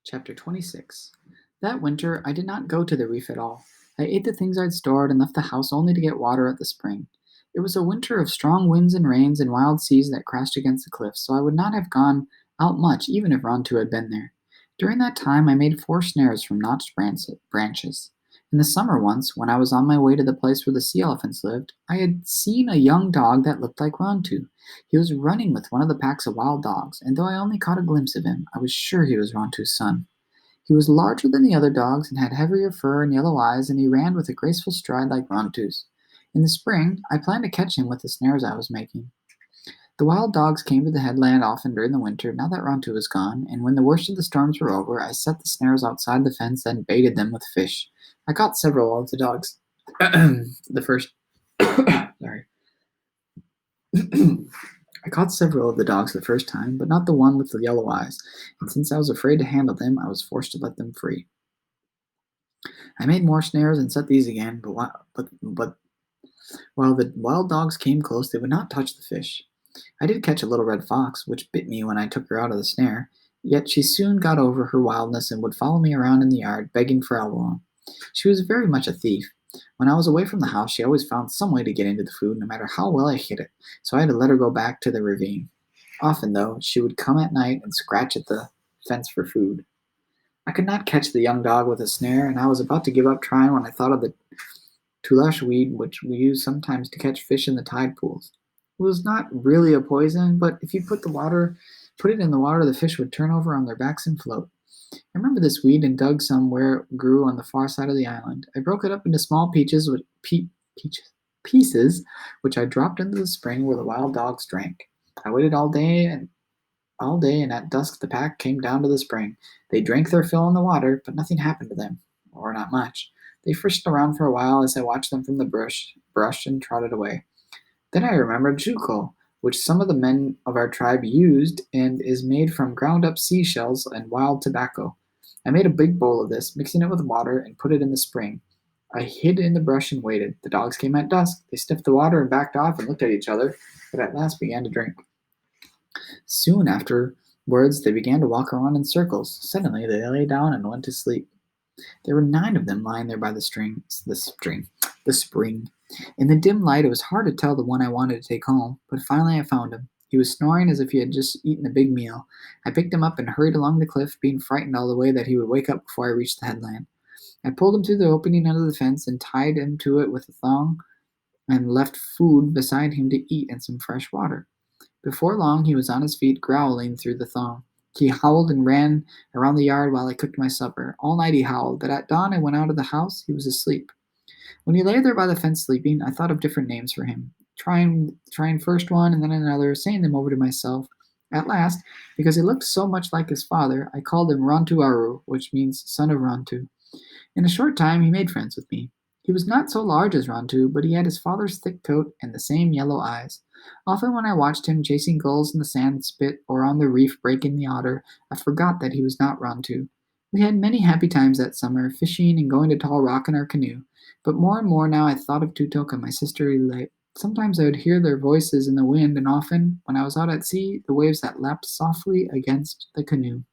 Chapter 26. That winter, I did not go to the reef at all. I ate the things I'd stored and left the house only to get water at the spring. It was a winter of strong winds and rains and wild seas that crashed against the cliffs, so I would not have gone out much even if Rontu had been there. During that time, I made 4 snares from notched branches. In the summer once, when I was on my way to the place where the sea elephants lived, I had seen a young dog that looked like Rontu. He was running with one of the packs of wild dogs, and though I only caught a glimpse of him, I was sure he was Rontu's son. He was larger than the other dogs and had heavier fur and yellow eyes, and he ran with a graceful stride like Rontu's. In the spring, I planned to catch him with the snares I was making. The wild dogs came to the headland often during the winter, now that Rontu was gone, and when the worst of the storms were over, I set the snares outside the fence and baited them with fish. I caught several of the dogs. the first. Sorry. I caught several of the dogs the first time, but not the one with the yellow eyes, and since I was afraid to handle them, I was forced to let them free. I made more snares and set these again, but while the wild dogs came close, they would not touch the fish. I did catch a little red fox, which bit me when I took her out of the snare, yet she soon got over her wildness and would follow me around in the yard, begging for alcohol. She was very much a thief. When I was away from the house, she always found some way to get into the food, no matter how well I hid it, so I had to let her go back to the ravine. Often, though, she would come at night and scratch at the fence for food. I could not catch the young dog with a snare, and I was about to give up trying when I thought of the tulash weed which we use sometimes to catch fish in the tide pools. It was not really a poison, but if you put it in the water, the fish would turn over on their backs and float. I remember this weed and dug some where it grew on the far side of the island. I broke it up into small pieces, which I dropped into the spring where the wild dogs drank. I waited all day, and at dusk the pack came down to the spring. They drank their fill in the water, but nothing happened to them, or not much. They frisked around for a while as I watched them from the brush and trotted away. Then I remembered Juko, which some of the men of our tribe used and is made from ground up seashells and wild tobacco. I made a big bowl of this, mixing it with water, and put it in the spring. I hid in the brush and waited. The dogs came at dusk. They sniffed the water and backed off and looked at each other, but at last began to drink. Soon afterwards, they began to walk around in circles. Suddenly, they lay down and went to sleep. There were 9 of them lying there by the spring. In the dim light, it was hard to tell the one I wanted to take home, but finally I found him. He was snoring as if he had just eaten a big meal. I picked him up and hurried along the cliff, being frightened all the way that he would wake up before I reached the headland. I pulled him through the opening under the fence and tied him to it with a thong and left food beside him to eat and some fresh water. Before long, he was on his feet, growling through the thong. He howled and ran around the yard while I cooked my supper. All night he howled, but at dawn I went out of the house. He was asleep. When he lay there by the fence sleeping, I thought of different names for him, trying first one and then another, saying them over to myself. At last, because he looked so much like his father, I called him Rantu Aru, which means son of Rantu. In a short time, he made friends with me. He was not so large as Rantu, but he had his father's thick coat and the same yellow eyes. Often, when I watched him chasing gulls in the sand spit or on the reef breaking the otter, I forgot that he was not Rantu. We had many happy times that summer, fishing and going to Tall Rock in our canoe. But more and more now I thought of Tutok and my sister Late. Sometimes I would hear their voices in the wind, and often, when I was out at sea, the waves that lapped softly against the canoe.